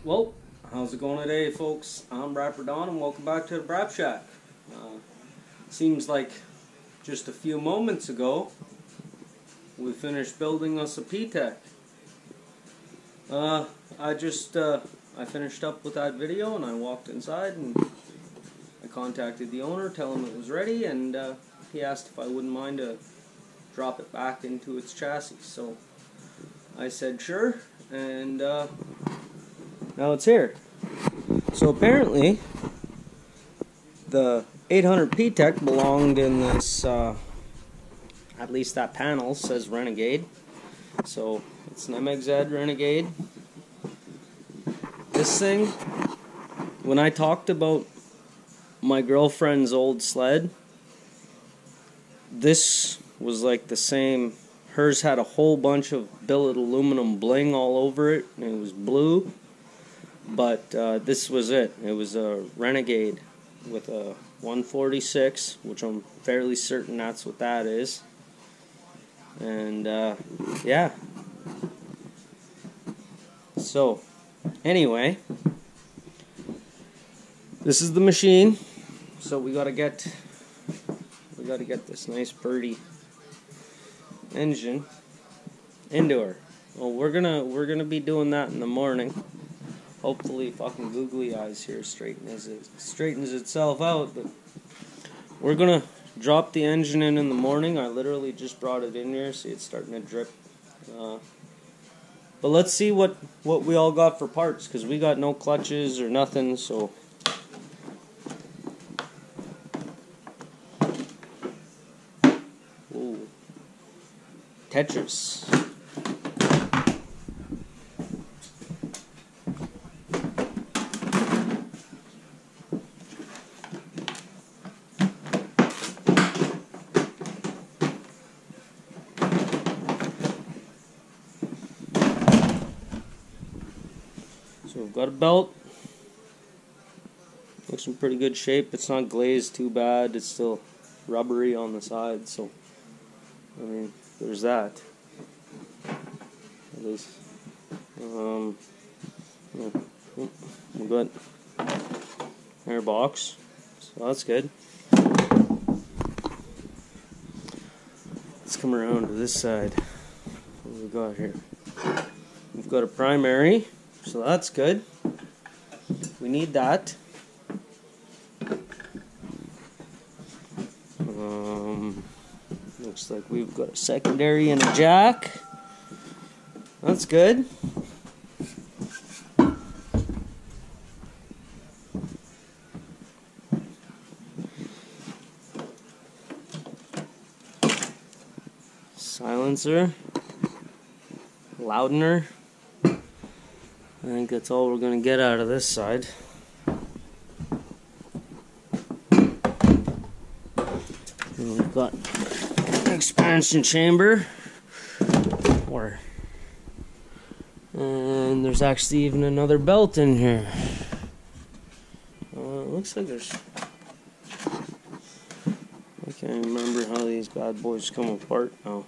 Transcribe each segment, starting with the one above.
Well, how's it going today, folks? I'm Braap and welcome back to the Braap Shack. Seems like just a few moments ago we finished building us a PTEK. I finished up with that video and I walked inside and I contacted the owner, tell him it was ready, and he asked if I wouldn't mind to drop it back into its chassis. So I said sure, and now it's here. So apparently the 800 PTEK belonged in this, at least that panel says Renegade. So it's an MXZ Renegade. This thing, when I talked about my girlfriend's old sled, this was like the same. Hers had a whole bunch of billet aluminum bling all over it, and it was blue. But this was it. It was a Renegade with a 146, which I'm fairly certain that's what that is. And yeah. So anyway, this is the machine. So we gotta get this nice birdie engine into her. Well, we're gonna be doing that in the morning. Hopefully, fucking googly eyes here straightens itself out. But we're gonna drop the engine in the morning. I literally just brought it in here. See, it's starting to drip. But let's see what we all got for parts, because we got no clutches or nothing. So ooh. Tetris. So we've got a belt. Looks in pretty good shape. It's not glazed too bad. It's still rubbery on the side. So, I mean, there's that. At least. We've got air box. So that's good. Let's come around to this side. What do we got here? We've got a primary. So that's good. We need that. Looks like we've got a secondary and a jack. That's good. Silencer. Loudener. I think that's all we're going to get out of this side. And we've got an expansion chamber. And there's actually even another belt in here. It looks like there's... I can't remember how these bad boys come apart now.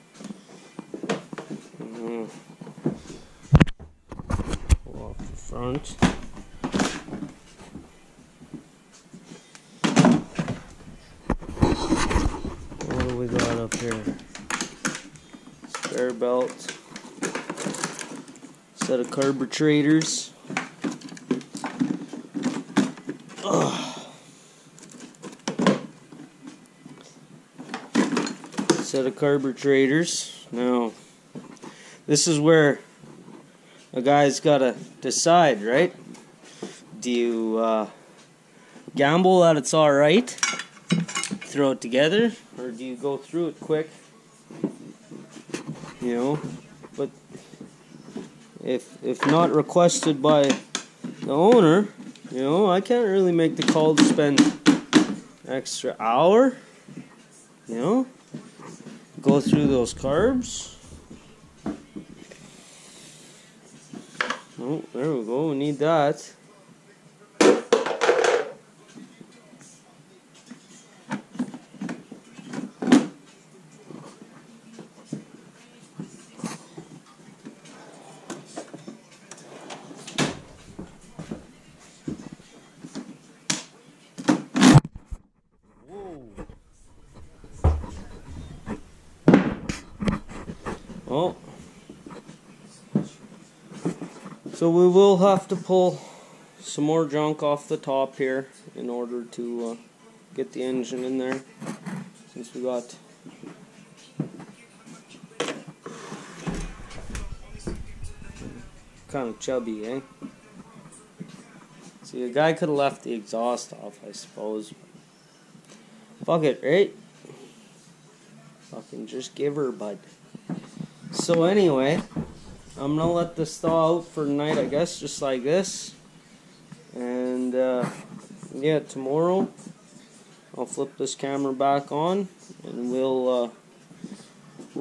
Front. What do we got up here? Spare belt. Set of carburetors. Set of carburetors. Now, this is where a guy's got to decide, right? Do you gamble that it's alright, throw it together, or do you go through it quick? You know, but if not requested by the owner, you know, I can't really make the call to spend an extra hour, you know, go through those carbs. Oh, there we go, we need that. So we will have to pull some more junk off the top here in order to get the engine in there, since we got kind of chubby, eh? See, a guy could have left the exhaust off, I suppose. Fuck it, right? Fucking just give her, bud. So anyway, I'm gonna let this thaw out for tonight, I guess, just like this. And yeah, tomorrow I'll flip this camera back on, and we'll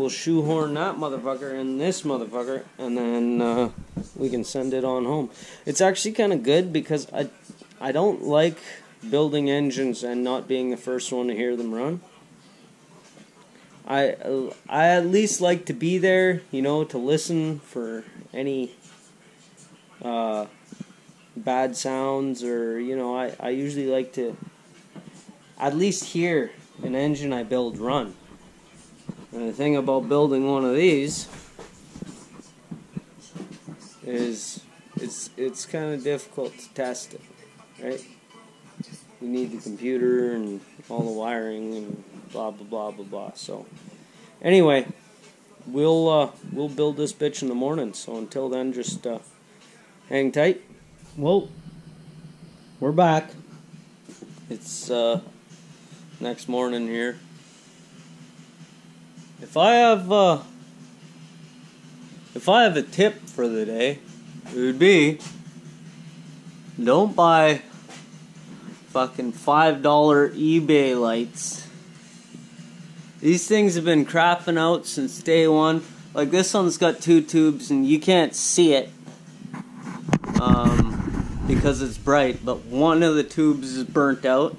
shoehorn that motherfucker in this motherfucker, and then we can send it on home. It's actually kind of good because I don't like building engines and not being the first one to hear them run. I at least like to be there, you know, to listen for any bad sounds, or, you know, I usually like to at least hear an engine I build run. And the thing about building one of these is it's kind of difficult to test it, right? You need the computer and all the wiring and blah blah blah blah blah. So anyway, we'll build this bitch in the morning. So until then, just hang tight. Well, we're back. It's next morning here. If I have a tip for the day, it would be, don't buy fucking $5 eBay lights. These things have been crapping out since day one. Like, this one's got 2 tubes and you can't see it because it's bright, but one of the tubes is burnt out.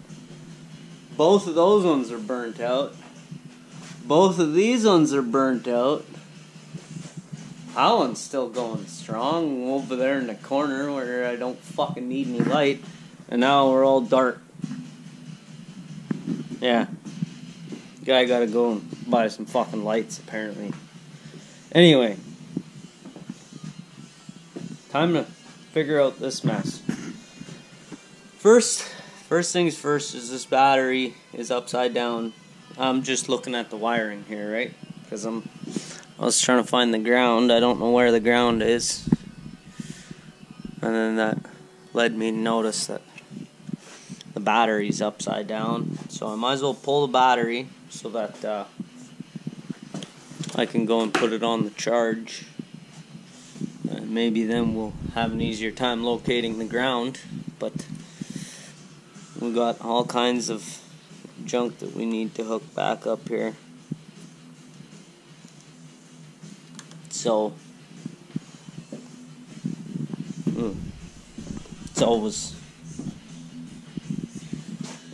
Both of those ones are burnt out. Both of these ones are burnt out. That one's still going strong over there in the corner where I don't fucking need any light. And now we're all dark. Yeah. Guy gotta go and buy some fucking lights, apparently. Anyway. Time to figure out this mess. First things first is this battery is upside down. I'm just looking at the wiring here, right? Because I was trying to find the ground. I don't know where the ground is. And then that led me to notice that the battery's upside down. So I might as well pull the battery so that I can go and put it on the charge. And maybe then we'll have an easier time locating the ground. But we got all kinds of junk that we need to hook back up here. So it's always,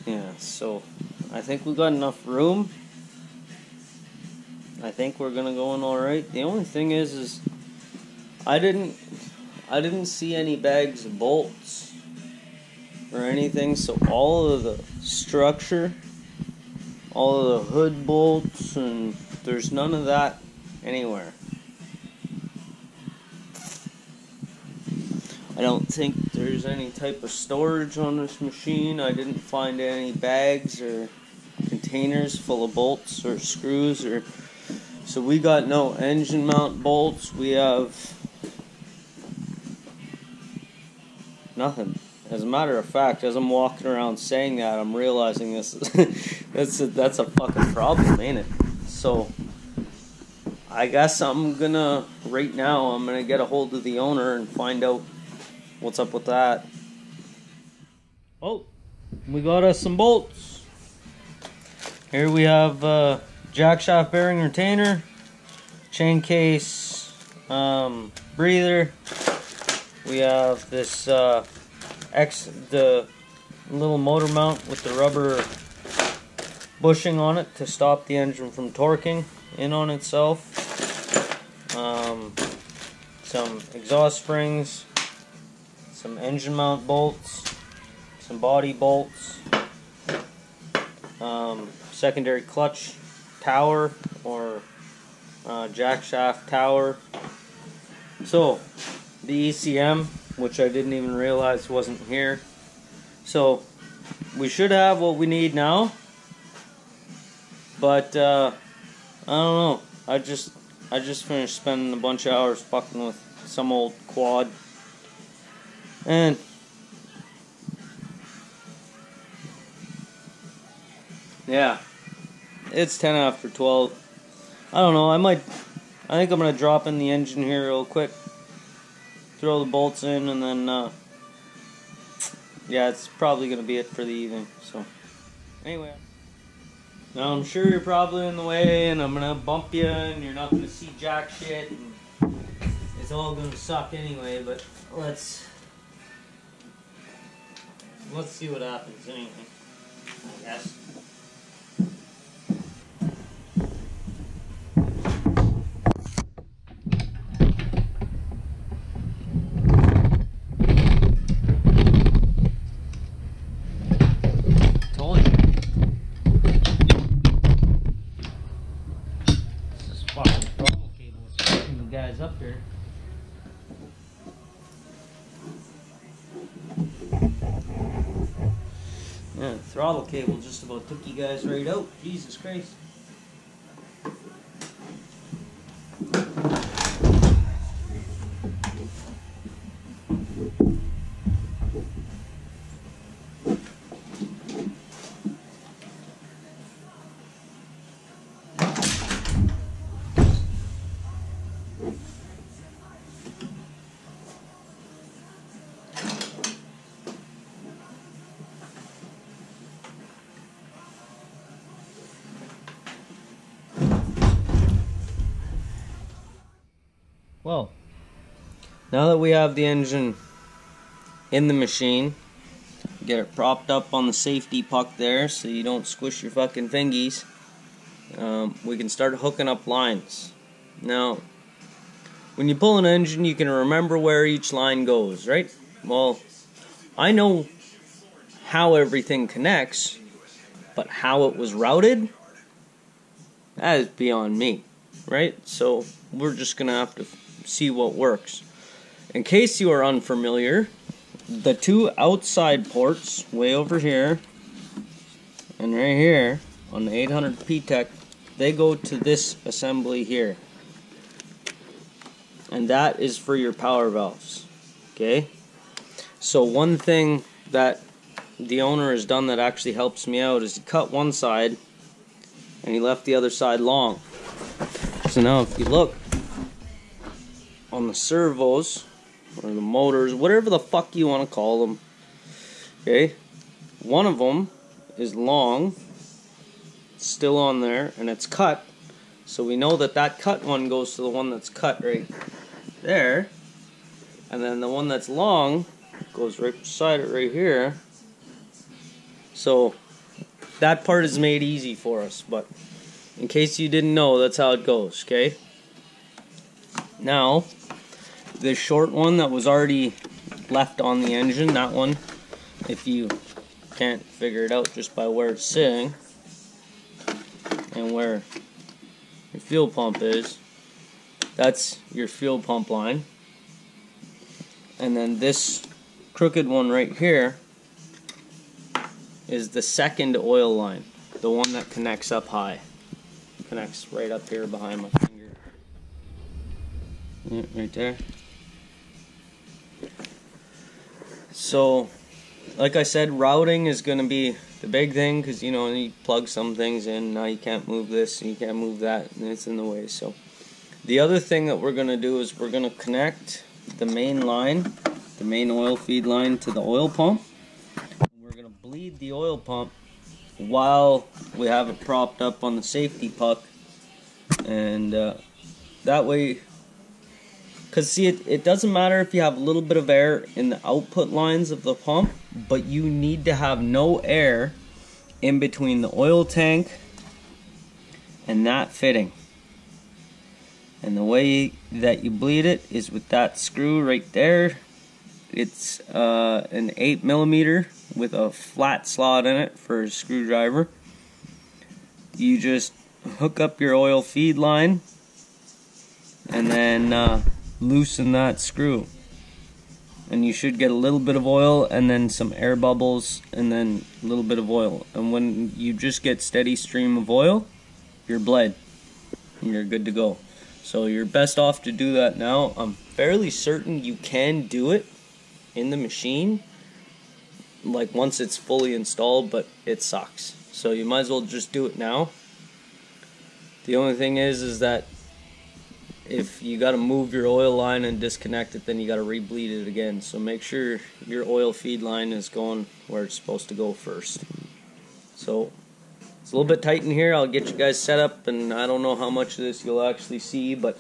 yeah, so I think we got enough room. I think we're gonna go in alright. The only thing is I didn't see any bags of bolts or anything, so all of the structure, all of the hood bolts, and there's none of that anywhere. I don't think there's any type of storage on this machine. I didn't find any bags or containers full of bolts or screws, or so we got no engine mount bolts. We have nothing. As a matter of fact, as I'm walking around saying that, I'm realizing this is that's a fucking problem, ain't it? So I guess right now I'm gonna get a hold of the owner and find out what's up with that. Oh, we got us some bolts. Here we have jack shaft bearing retainer, chain case, breather. We have this the little motor mount with the rubber bushing on it to stop the engine from torquing in on itself. Some exhaust springs, some engine mount bolts, some body bolts, secondary clutch tower or jack shaft tower. So the ECM, which I didn't even realize wasn't here. So we should have what we need now, but I don't know. I just finished spending a bunch of hours fucking with some old quad, and yeah, it's 10 after 12. I don't know. I think I'm gonna drop in the engine here real quick, throw the bolts in, and then yeah, it's probably gonna be it for the evening. So anyway, now I'm sure you're probably in the way, and I'm gonna bump you, and you're not gonna see jack shit, and it's all gonna suck anyway. But let's see what happens anyway, I guess. Up there. Yeah, the throttle cable just about took you guys right out. Jesus Christ. Well, now that we have the engine in the machine, get it propped up on the safety puck there so you don't squish your fucking fingies, we can start hooking up lines. Now, when you pull an engine, you can remember where each line goes, right? Well, I know how everything connects, but how it was routed, that is beyond me, right? So we're just gonna have to see what works. In case you are unfamiliar, the two outside ports, way over here and right here on the 800 PTEK, they go to this assembly here, and that is for your power valves. Okay, so one thing that the owner has done that actually helps me out is he cut one side and he left the other side long. So now if you look on the servos or the motors, whatever the fuck you want to call them, okay, one of them is long, still on there, and it's cut, so we know that that cut one goes to the one that's cut right there, and then the one that's long goes right beside it right here. So that part is made easy for us, but in case you didn't know, that's how it goes. Okay, now the short one that was already left on the engine, that one, if you can't figure it out just by where it's sitting and where your fuel pump is, that's your fuel pump line. And then this crooked one right here is the second oil line, the one that connects up high. It connects right up here behind my finger. Yeah, right there. So, like I said, routing is going to be the big thing, because you know, you plug some things in, now you can't move this and you can't move that, and it's in the way. So the other thing that we're going to do is we're going to connect the main line, the main oil feed line, to the oil pump. We're going to bleed the oil pump while we have it propped up on the safety puck, and that way, because see, it doesn't matter if you have a little bit of air in the output lines of the pump, but you need to have no air in between the oil tank and that fitting. And the way that you bleed it is with that screw right there. It's an 8mm with a flat slot in it for a screwdriver. You just hook up your oil feed line and then loosen that screw. and you should get a little bit of oil and then some air bubbles and then a little bit of oil. And when you just get steady stream of oil, you're bled. You're good to go. So you're best off to do that now. I'm fairly certain you can do it in the machine, like once it's fully installed, but it sucks. So you might as well just do it now. The only thing is that if you got to move your oil line and disconnect it, then you got to re-bleed it again. So make sure your oil feed line is going where it's supposed to go first. So it's a little bit tight in here. I'll get you guys set up, and I don't know how much of this you'll actually see, but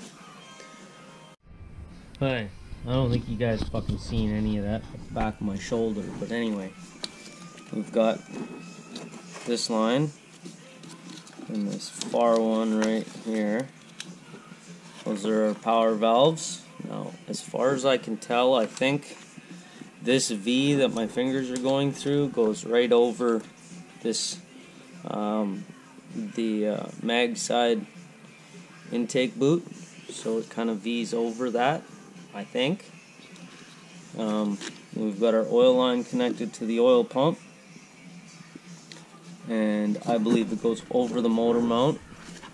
hey, I don't think you guys fucking seen any of that at the back of my shoulder. But anyway, we've got this line and this far one right here. Those are our power valves. Now, as far as I can tell, I think this V that my fingers are going through goes right over this mag side intake boot, so it kind of V's over that, I think. We've got our oil line connected to the oil pump, and I believe it goes over the motor mount.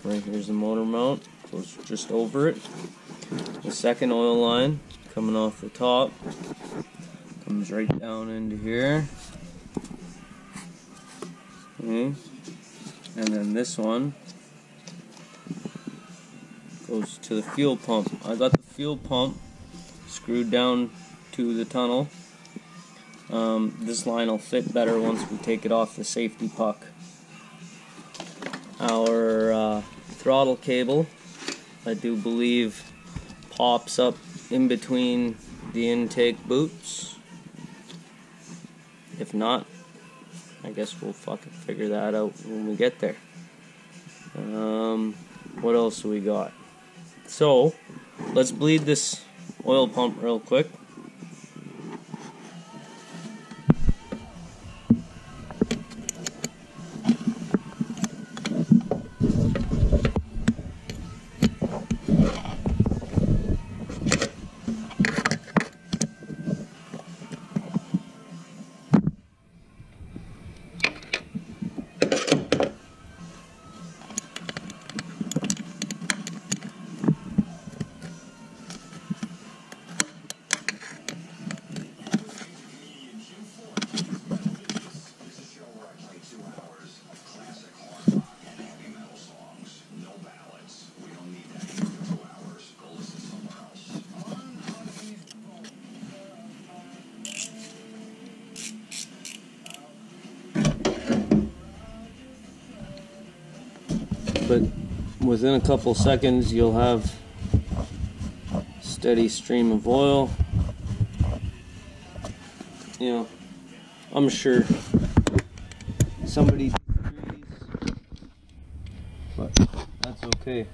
Right here's the motor mount, goes just over it. The second oil line coming off the top comes right down into here. Okay. And then this one goes to the fuel pump. I got the fuel pump screwed down to the tunnel. This line will fit better once we take it off the safety puck. Our throttle cable, I do believe, pops up in between the intake boots. If not, I guess we'll fucking figure that out when we get there. What else do we got? So, let's bleed this oil pump real quick. But within a couple seconds you'll have steady stream of oil. You know, I'm sure somebody disagrees, but that's okay.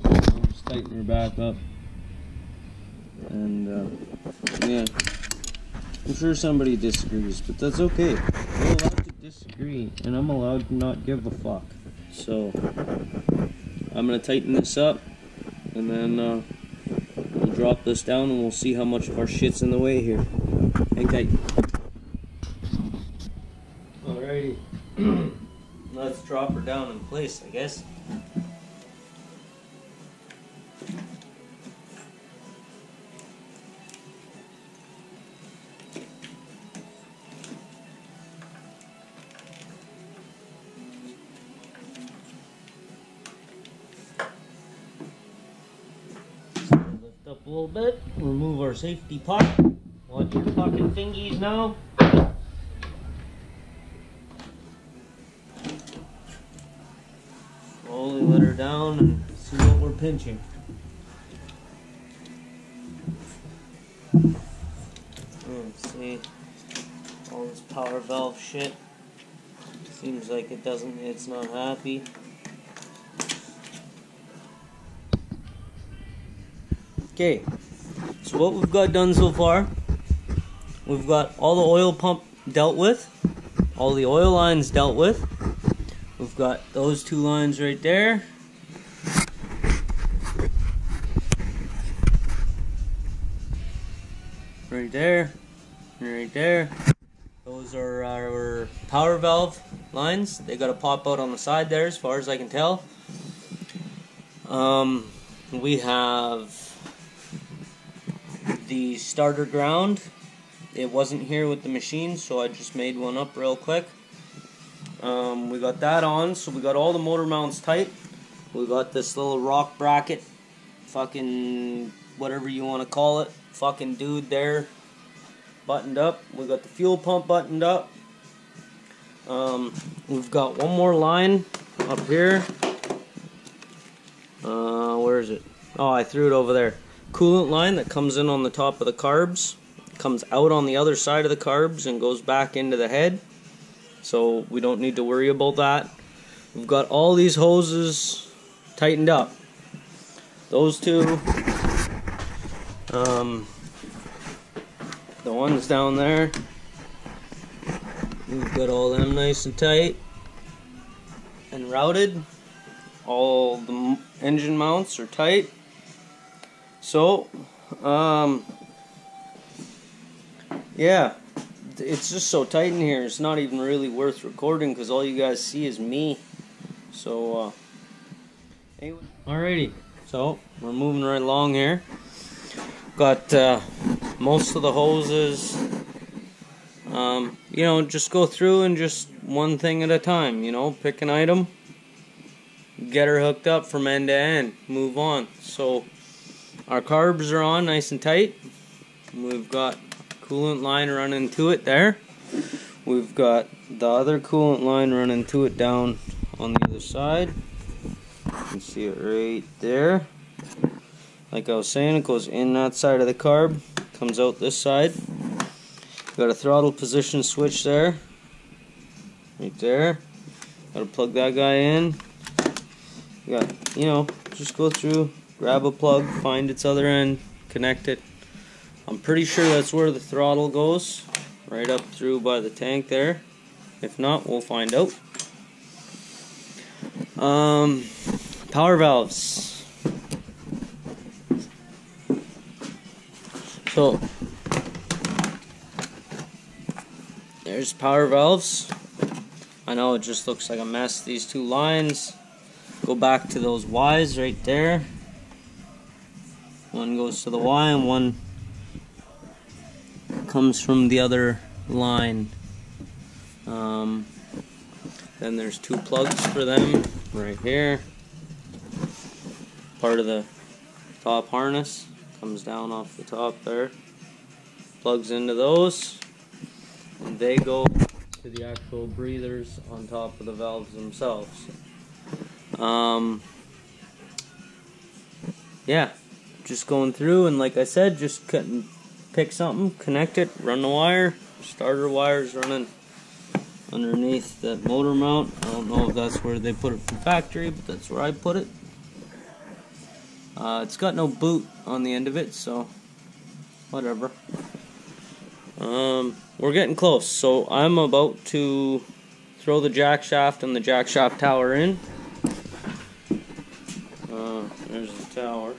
I'll just tighten her back up, and yeah, I'm sure somebody disagrees, but that's okay. We're allowed to disagree, and I'm allowed to not give a fuck. So I'm gonna tighten this up, and then we'll drop this down, and we'll see how much of our shit's in the way here. Hang tight. Alrighty, let's drop her down in place, I guess. Up a little bit, remove our safety puck. Watch your fucking fingies now. Slowly let her down and see what we're pinching. Let's see, all this power valve shit. Seems like it's not happy. Okay, so what we've got done so far, we've got all the oil pump dealt with, all the oil lines dealt with. We've got those two lines right there. right there, and right there. Those are our power valve lines. They got to pop out on the side there, as far as I can tell. We have the starter ground. It wasn't here with the machine, so I just made one up real quick. We got that on, so we got all the motor mounts tight. We got this little rock bracket, fucking whatever you want to call it, fucking dude there, buttoned up. We got the fuel pump buttoned up. We've got one more line up here. Where is it? Oh, I threw it over there. Coolant line that comes in on the top of the carbs, comes out on the other side of the carbs and goes back into the head. So we don't need to worry about that. We've got all these hoses tightened up. Those two. The ones down there. We've got all them nice and tight and routed. All the engine mounts are tight. So, yeah, it's just so tight in here. It's not even really worth recording because all you guys see is me. So, anyway. Alrighty, so we're moving right along here. Got most of the hoses. You know, just go through and just one thing at a time. You know, pick an item, get her hooked up from end to end, move on. So our carbs are on nice and tight. We've got coolant line running to it there. We've got the other coolant line running to it down on the other side. You can see it right there. Like I was saying, it goes in that side of the carb, comes out this side. Got a throttle position switch there, right there. Got to plug that guy in. You got, you know, just go through, grab a plug, find its other end, connect it. I'm pretty sure that's where the throttle goes, right up through by the tank there. If not, we'll find out. Power valves. So there's power valves. I know it just looks like a mess, these two lines. Go back to those Y's right there. One goes to the Y and one comes from the other line. Then there's two plugs for them right here. Part of the top harness comes down off the top there. Plugs into those. And they go to the actual breathers on top of the valves themselves. Yeah, just going through, and like I said, just cut and pick something, connect it, run the wire. Starter wire's running underneath that motor mount. I don't know if that's where they put it from factory, but that's where I put it. It's got no boot on the end of it, so whatever. We're getting close, so I'm about to throw the jack shaft and the jack shaft tower in. There's the tower.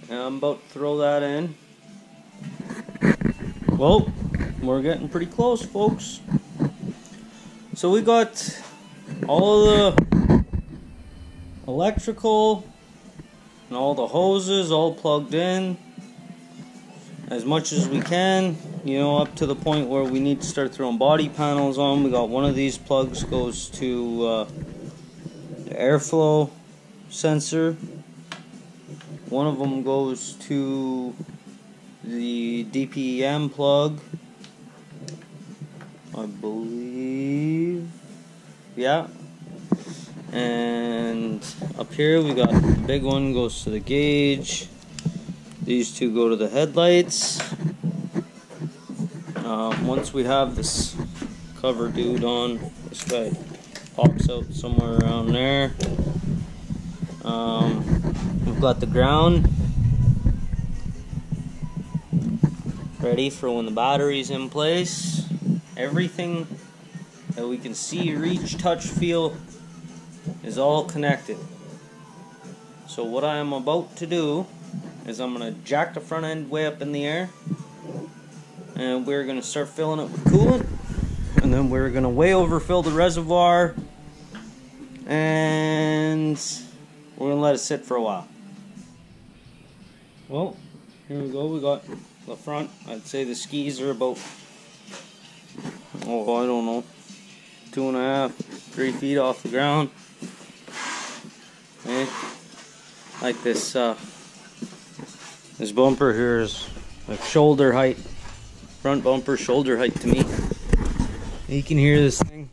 And I'm about to throw that in. Well, we're getting pretty close, folks. So we got all the electrical and all the hoses all plugged in as much as we can, you know, up to the point where we need to start throwing body panels on. We got one of these plugs goes to the airflow sensor. One of them goes to the DPM plug, I believe. Yeah. And up here we got the big one goes to the gauge. These two go to the headlights. Once we have this cover dude on, this guy pops out somewhere around there. We've got the ground ready for when the battery's in place. Everything that we can see, reach, touch, feel is all connected. So what I am about to do is I'm going to jack the front end way up in the air, and we're going to start filling it with coolant, and then we're going to way overfill the reservoir, and we're going to let it sit for a while. Well, here we go. We got the front. I'd say the skis are about, oh, I don't know, 2.5, 3 feet off the ground. Okay. Like this, this bumper here is like shoulder height. Front bumper, shoulder height to me. You can hear this thing,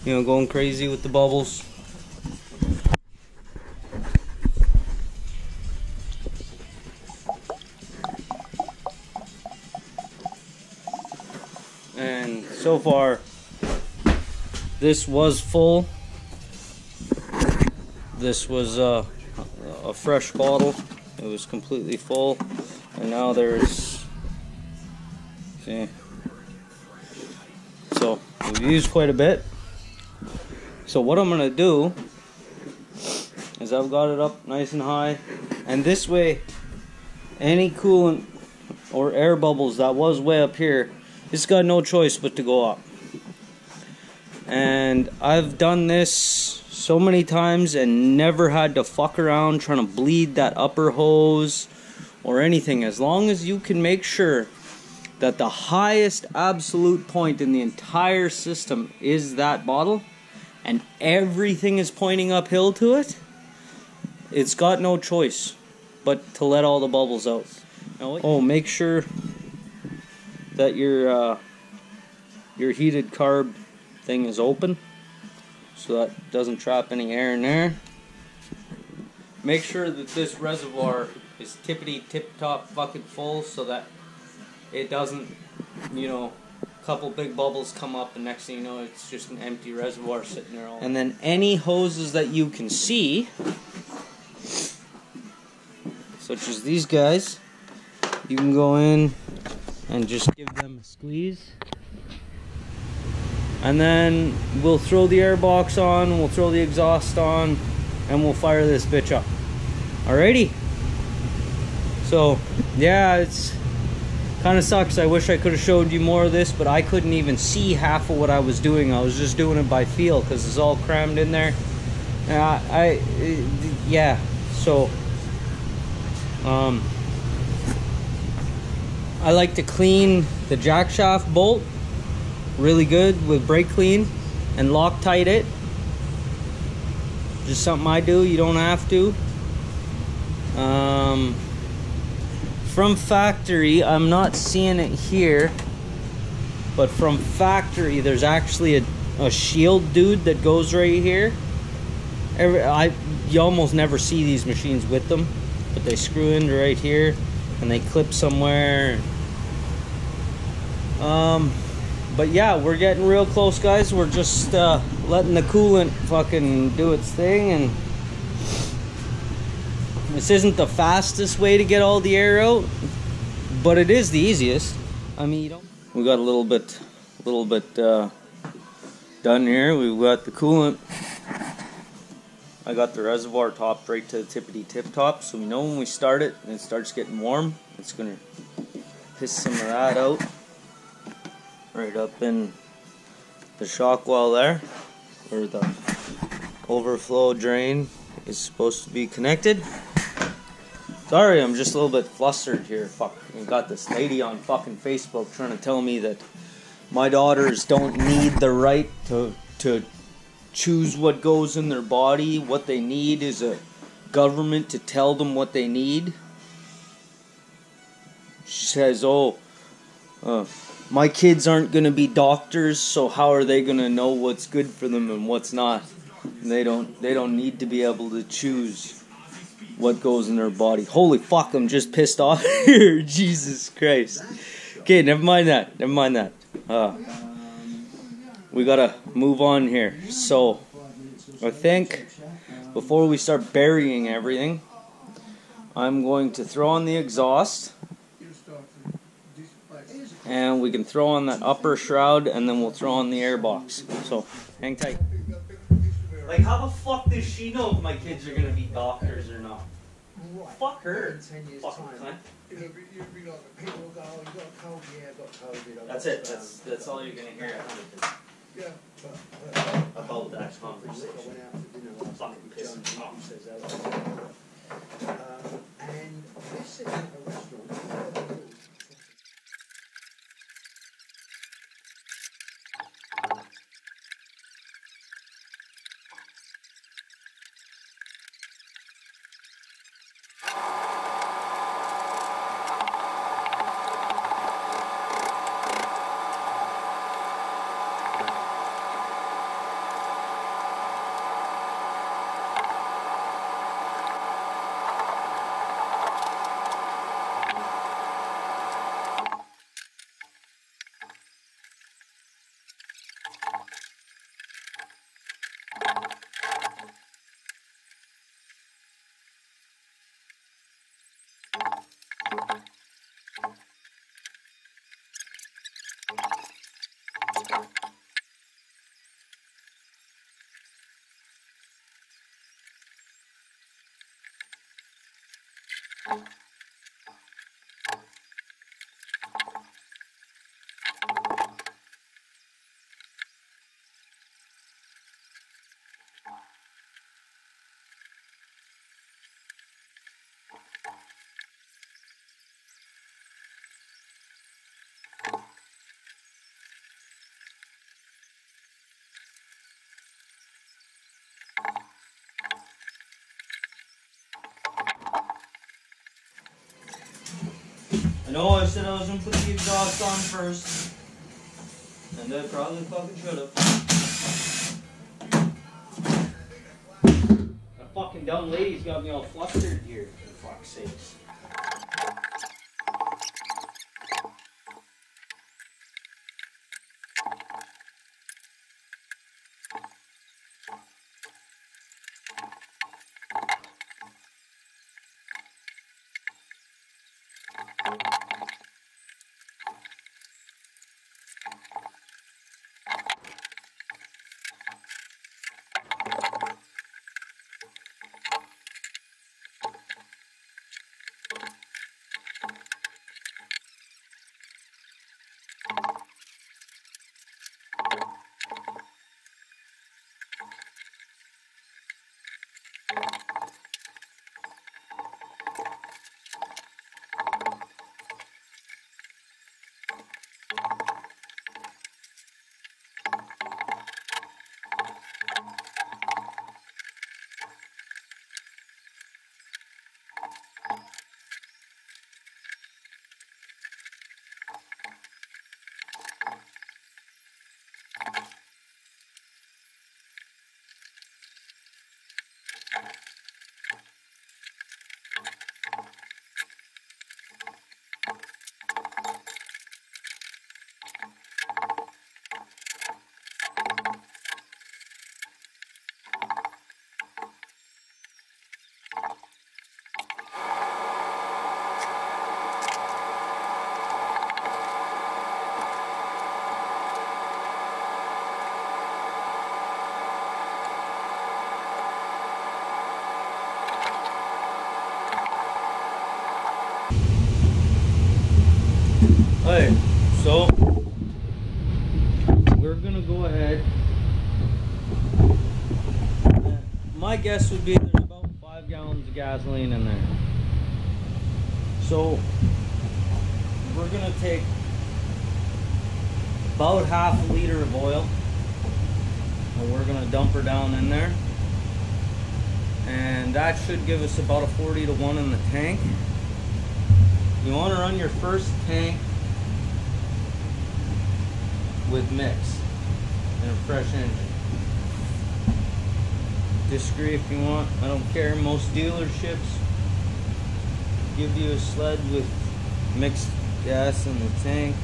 you know, going crazy with the bubbles. And so far, this was full. This was a fresh bottle. It was completely full, and now there's, see, so we've used quite a bit. So what I'm gonna do is I've got it up nice and high, and this way any coolant or air bubbles that was way up here, it's got no choice but to go up. And I've done this so many times and never had to fuck around trying to bleed that upper hose or anything. As long as you can make sure that the highest absolute point in the entire system is that bottle and everything is pointing uphill to it, it's got no choice but to let all the bubbles out. Oh, make sure that your heated carb thing is open, so that doesn't trap any air in there. Make sure that this reservoir is tippity tip top fucking full, so that it doesn't, you know, a couple big bubbles come up and next thing you know it's just an empty reservoir sitting there all. And then any hoses that you can see, such as these guys, you can go in and just give them a squeeze. And then we'll throw the air box on, we'll throw the exhaust on, and we'll fire this bitch up. Alrighty. So, yeah, it's kind of sucks. I wish I could have showed you more of this, but I couldn't even see half of what I was doing. I was just doing it by feel because it's all crammed in there. Yeah, so I like to clean the jack shaft bolt really good with brake clean and Loctite it. Just something I do, you don't have to. From factory, I'm not seeing it here, but from factory there's actually a shield dude that goes right here. You almost never see these machines with them, but they screw in right here and they clip somewhere. But yeah, we're getting real close, guys. We're just letting the coolant fucking do its thing, and this isn't the fastest way to get all the air out, but it is the easiest. I mean, you don't. We got a little bit done here. We've got the coolant. I got the reservoir topped right to the tippity tip top, so we know when we start it and it starts getting warm, it's gonna piss some of that out right up in the shock well there, where the overflow drain is supposed to be connected. Sorry, I'm just a little bit flustered here. Fuck, we got this lady on fucking Facebook trying to tell me that my daughters don't need the right to choose what goes in their body. What they need is a government to tell them what they need. She says, my kids aren't going to be doctors, so how are they going to know what's good for them and what's not? And they don't need to be able to choose what goes in their body. Holy fuck, I'm just pissed off here. Jesus Christ. Okay, never mind that. We gotta move on here. So, I think before we start burying everything, I'm going to throw on the exhaust. And we can throw on that upper shroud, and then we'll throw on the air box. So, hang tight. Like, how the fuck does she know if my kids are gonna be doctors or not? right. Fuck her. In 10 years' Fucking time, cunt. you'll be like, people will go, oh, you got a cold? Yeah, I've got COVID. That's it. That's all you're gonna hear at Huntington. Yeah, About that I conversation. went out for dinner last Fucking night with pissing me John, off. who says that. And we're sitting at a restaurant. I know I said I was gonna put the exhaust on first, and I probably fucking should have. That fucking dumb lady's got me all flustered here, for fuck's sakes. Hey, so we're gonna go ahead. My guess would be there's about 5 gallons of gasoline in there. So we're gonna take about half a liter of oil and we're gonna dump her down in there. And that should give us about a 40-to-1 in the tank. You want to run your first tank with mix and a fresh engine. Discreet if you want, I don't care. Most dealerships give you a sled with mixed gas in the tank.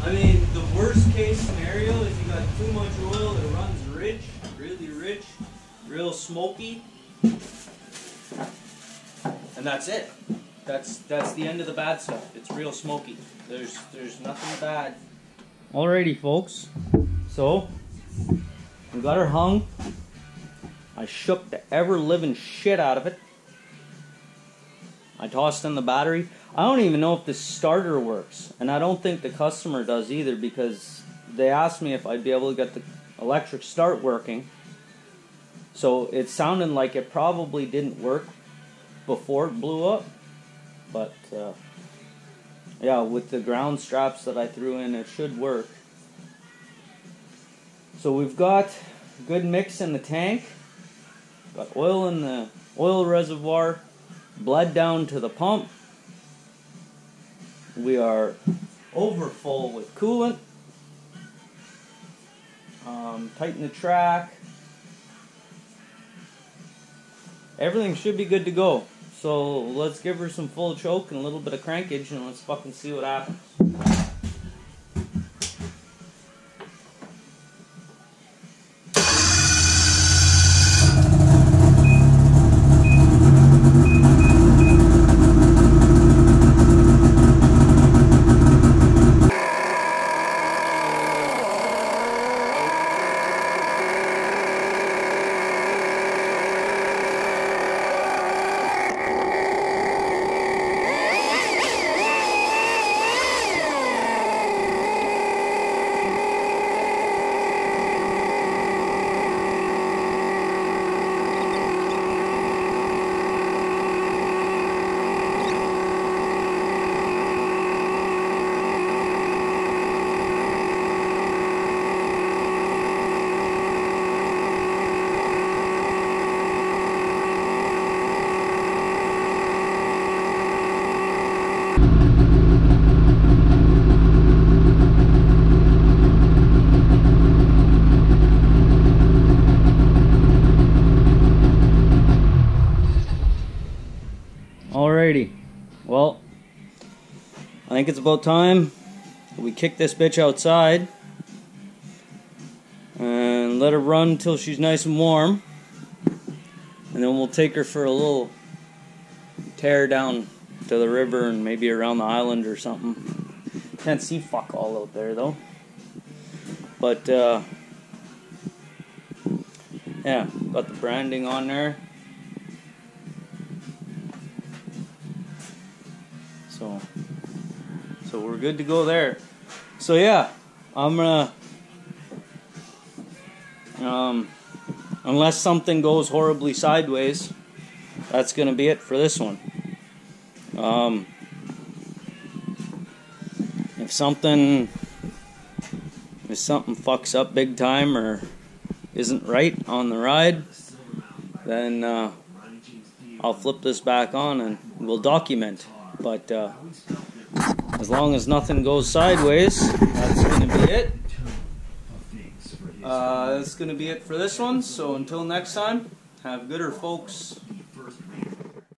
I mean, the worst case scenario is you got too much oil that runs rich, really rich, real smoky, and that's it. That's the end of the bad stuff. It's real smoky. There's nothing bad. Alrighty, folks. So We got her hung. I shook the ever-living shit out of it. I tossed in the battery. I don't even know if the starter works, and I don't think the customer does either, because they asked me if I'd be able to get the electric start working. So it sounded like it probably didn't work before it blew up, but yeah, with the ground straps that I threw in, it should work. So we've got a good mix in the tank, got oil in the oil reservoir, bled down to the pump. We are over full with coolant. Tighten the track. Everything should be good to go. So let's give her some full choke and a little bit of crankage, and let's fucking see what happens. Alrighty, well, I think it's about time we kick this bitch outside and let her run till she's nice and warm, and then we'll take her for a little tear down to the river and maybe around the island or something. Can't see fuck all out there though, but yeah, got the branding on there. So we're good to go there. So yeah, I'm gonna, unless something goes horribly sideways, that's gonna be it for this one. If something fucks up big time or isn't right on the ride, then I'll flip this back on and we'll document. But as long as nothing goes sideways, that's going to be it. That's going to be it for this one. So until next time, have gooder, folks.